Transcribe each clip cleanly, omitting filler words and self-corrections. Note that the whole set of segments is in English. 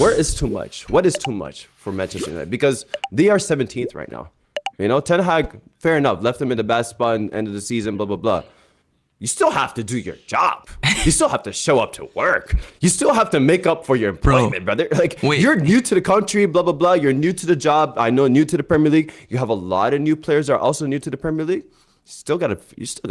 where is too much? What is too much for Manchester United? Because they are 17th right now. You know, Ten Hag, fair enough, left them in the bad spot in the end of the season, blah, blah, blah. You still have to do your job. You still have to show up to work. You still have to make up for your employment, brother. Like, you're new to the country, blah, blah, blah. You're new to the job. I know, new to the Premier League. You have a lot of new players that are also new to the Premier League. You still gotta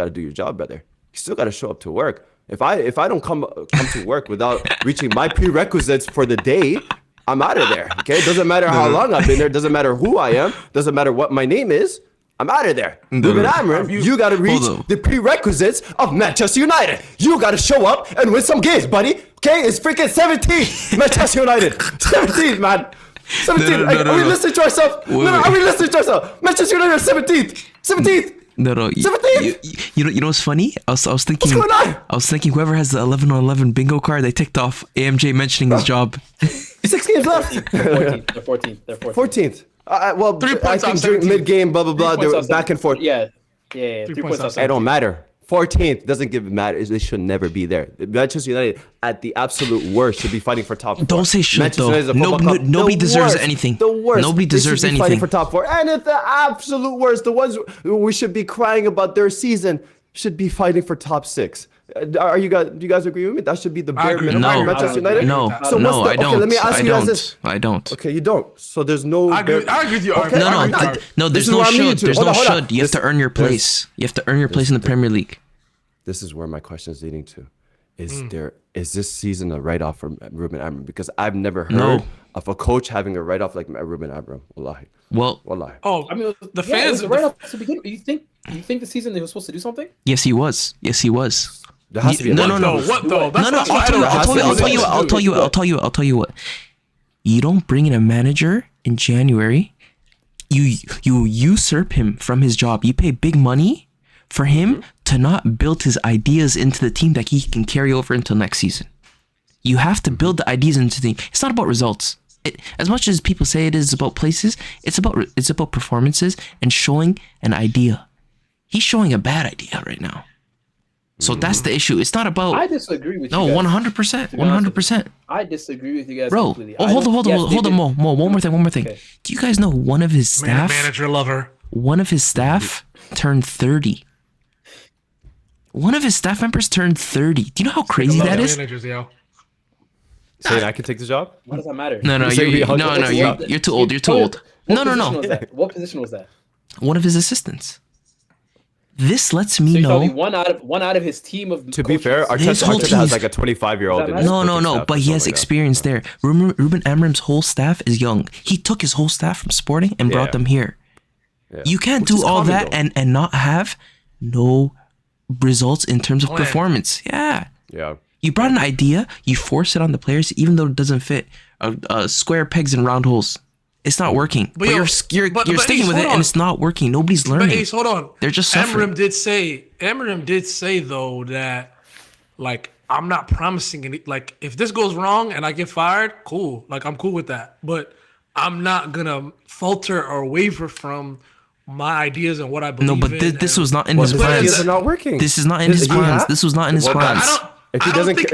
do your job, brother. You still gotta show up to work. If I don't come to work without reaching my prerequisites for the day, I'm out of there. Okay, it doesn't matter how long I've been there. Doesn't matter who I am. Doesn't matter what my name is. I'm out of there. Ruben Amorim, you got to reach the prerequisites of Manchester United. You got to show up and win some games, buddy. Okay, it's freaking 17th, Manchester United. 17th, man. 17th. Are we listening to ourselves? Are we listening to ourselves? Manchester United 17th. 17th. No. 17th. You know what's funny? I was thinking. What's going on? I was thinking whoever has the 11 on 11 bingo card, they ticked off AMJ mentioning his job. 6 games left. They're 14th. They're 14th. Well, 3 I points think off during 17. mid-game, blah, blah, blah, they were back and forth. Yeah. 3 points off. It don't matter. 14th doesn't give matter. They should never be there. Manchester United, at the absolute worst, should be fighting for top 4. Don't say shit, Manchester though. United is a football club. Nobody deserves worst, anything. The worst. Nobody deserves they should be anything. Fighting for top 4. And at the absolute worst, the ones we should be crying about their season should be fighting for top 6. Do you guys agree with me? That should be the bare minimum for Manchester United. No, So no, I don't. Okay, let me ask you guys this. I don't. Okay, you don't. So there's no. I agree with you. Okay, No, there's This is no what I'm should. leading to. There's Hold no on, hold on. should. You have to earn your place. You have to earn your place in the Premier League. This is where my question is leading to. Is this season a write-off for Ruben Amorim? Because I've never heard of a coach having a write-off like Ruben Amorim. Wallahi. Wallahi. Oh, I mean, the fans. right off to begin. You think the season they were supposed to do something? Yes, he was. There has to be No. What though? I'll tell you what. You don't bring in a manager in January. You usurp him from his job. You pay big money for him to not build his ideas into the team that he can carry over until next season. You have to build the ideas into the team. It's not about results. As much as people say it is about places, it's about performances and showing an idea. He's showing a bad idea right now. So that's the issue. It's not about. I disagree with you. No, 100%. 100%. I disagree with you guys Bro, completely. hold on, Mo. One more thing. Okay. Do you guys know one of his staff? Manager lover. One of his staff turned 30. One of his staff members turned 30. Do you know how crazy that is? Managers, yo. Saying I can take the job? What does that matter? No, you're too old. You're too old. No. What position was that? One of his assistants. This lets me So know. one out of his team of. To be fair, His whole Arteta has team's- like a 25-year-old. No, but he has experience there. Ruben Amorim's whole staff is young. He took his whole staff from Sporting and brought them here. Yeah. You can't Which do is all common, that though. and not have no results in terms of performance. Yeah. You brought an idea, you force it on the players, even though it doesn't fit. Square pegs and round holes. It's not working. But you're sticking with it, and it's not working. Nobody's learning. But Ace, hold on. They're just suffering. Amorim did say though that, like, I'm not promising any. Like, if this goes wrong and I get fired, cool. Like, I'm cool with that. But I'm not gonna falter or waver from my ideas and what I believe. No, but this was not in his plans. These are not working. This is not in his plans. This was not in his plans. If he doesn't see,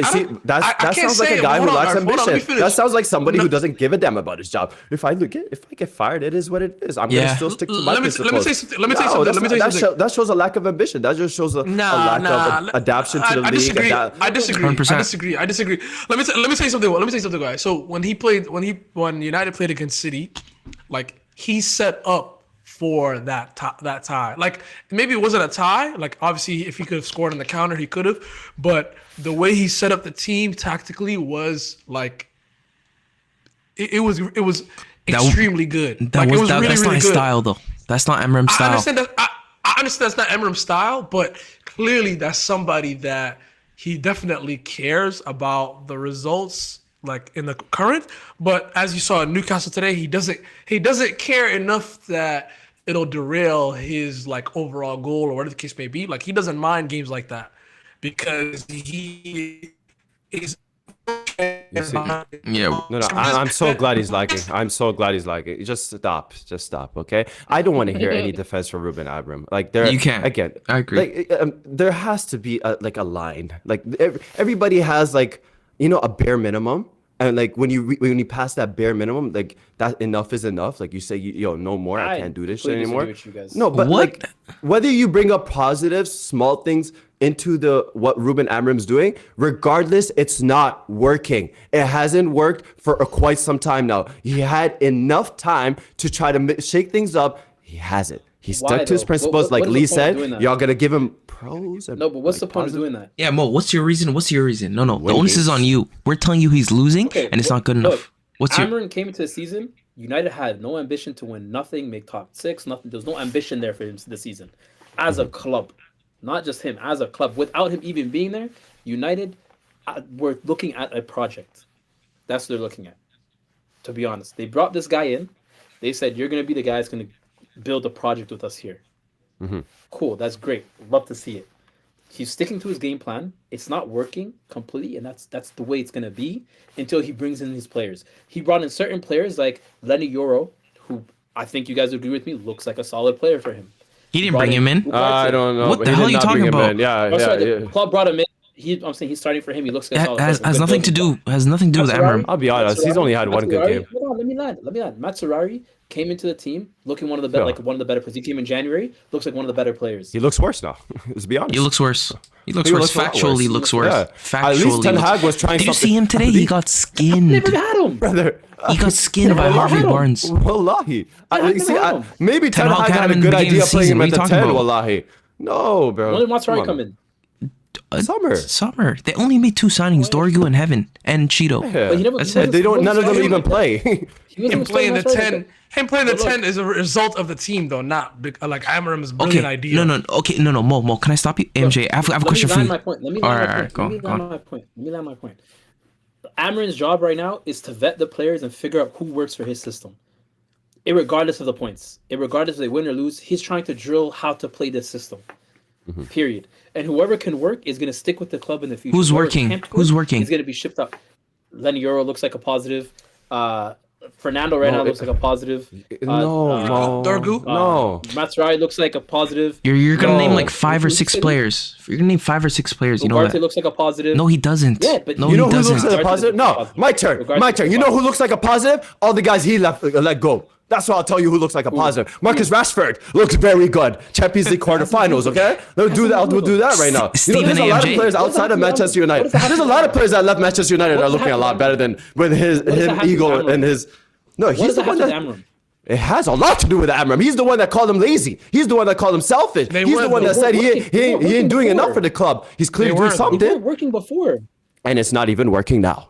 that sounds like a guy who lacks ambition. That sounds like somebody who doesn't give a damn about his job. If I get fired, it is what it is. I'm gonna still stick to my principles. Let me say something. That shows a lack of ambition. That just shows a lack of adaptation to the league. I disagree. Let me say something, guys. So when United played against City, like, he set up for that tie. Like, maybe it wasn't a tie. Like, obviously, if he could have scored on the counter, he could have. But the way he set up the team tactically was like, it was extremely good. That's really, not his good. style, though. That's not Amorim's style. I understand that's not Amorim's style, but clearly that's somebody that he definitely cares about the results, like, in the current. But as you saw in Newcastle today, he doesn't care enough that it'll derail his, like, overall goal or whatever the case may be. Like, he doesn't mind games like that because he is. I'm so glad he's lagging. Just stop. Okay, I don't want to hear any defense from Ruben Amorim. Like, you can't. Again, I agree. Like, there has to be a line. Like, everybody has, like, a bare minimum. And like when you pass that bare minimum, like that enough is enough. Like you say, yo, no more. I I can't do this shit completely anymore. disagree with you guys. No, but What? like whether you bring up positives, small things into the what Ruben Amorim's doing, regardless, it's not working. It hasn't worked for quite some time now. He had enough time to try to shake things up. He hasn't. He Why, stuck to his though? principles, What like is the Lee point of said. doing that? Y'all gotta give him pros. And, No, but what's like, the point of positive- doing that? Yeah, Mo, what's your reason? What's your reason? No, the Win onus is games. on you. We're telling you he's losing Okay, and it's not good look, enough. What's your Amorim came into the season. United had no ambition to win nothing, make top six, nothing. There was no ambition there for him this season, as a club, not just him, as a club. Without him even being there, United were looking at a project. That's what they're looking at. To be honest, they brought this guy in. They said, "You're going to be the guy that's going to build a project with us here." Cool, that's great. Love to see it. He's sticking to his game plan. It's not working completely, and that's the way it's gonna be until he brings in these players. He brought in certain players like Lenny Yoro, who I think you guys agree with me looks like a solid player for him. He didn't bring him in. I don't know. What but the he hell did are you not bring talking him about? in. Yeah, Oh, sorry, yeah. the club brought him in. I'm saying he's starting for him. He looks like a solid Has player. Good nothing to building do. Has nothing to do with Matsurari? Amorim. I'll be honest. He's only had one good Matsurari- game. Hold on, let me land. Matsurari came into the team looking one of the better, Yeah. like one of the better players. He came in January, looks like one of the better players. He looks worse now. Let's be honest. He looks worse. He looks He worse. looks a lot Factually worse. looks worse. Yeah. Factually. At least Ten Hag was trying Did you something. see him today? He got Never skinned. had him. Brother. He got skinned by Never Harvey had him. Barnes. Wallahi. never had him. Maybe Ten Ten Hag Hag had had him a in the good beginning idea of the playing season. him What at are the you 10, talking about? Wallahi. No, bro. When did Matsurari Come come on. in? Summer. They only made two signings: Dorgu and Heaven and Cheeto. Yeah. But he never- That's he it. wasn't- They don't. he None of them wasn't even starting play. He wasn't Him playing the starting Matsurari. 10. Him playing the But look- 10 is a result of the team, though, not like Amorim's brilliant Okay. idea. No. Mo, can I stop you? AMJ, I have a Let me question for land you. my point. Let me Alright, land my alright, point. Let me go land on. my point. Let me land my point. Amarin's job right now is to vet the players and figure out who works for his system. Irregardless of the points, irregardless if they win or lose, he's trying to drill how to play this system. Period. And whoever can work is going to stick with the club in the future. Who's Whoever working? can't Who's working? He's going to be shipped up. Lenny Yoro looks like a positive. Fernando right now looks like a positive. No, Dorgu? No. Matsurari looks like a positive. You're gonna name No. like 5 or 6 players. You're gonna name 5 or 6 players. You know Ugarte that? looks like a positive. No, he doesn't. Yeah, but no, You know he who doesn't. looks like a Ugarte positive? looks like a No, positive. my turn. Ugarte My looks turn. like You a know who positive. looks like a positive? All the guys he let go. That's what I'll tell you who looks like a positive. Marcus Rashford looks very good. Champions League quarterfinals, okay? We'll do that. We'll do that right now. You know, there's a lot of AMJ? players outside of Manchester United. There's a lot of players that left Manchester United that are looking a lot better than with does that him have to do ego with Amorim? and his. No, What he's does the that one have that. to do with Amorim? It has a lot to do with Amorim. He's the one that called him lazy. He's the one that called him selfish. They He's were, the one though. that said he They were ain't doing working enough before. for the club. He's clearly They doing were, though. They something, weren't working before. and it's not even working now.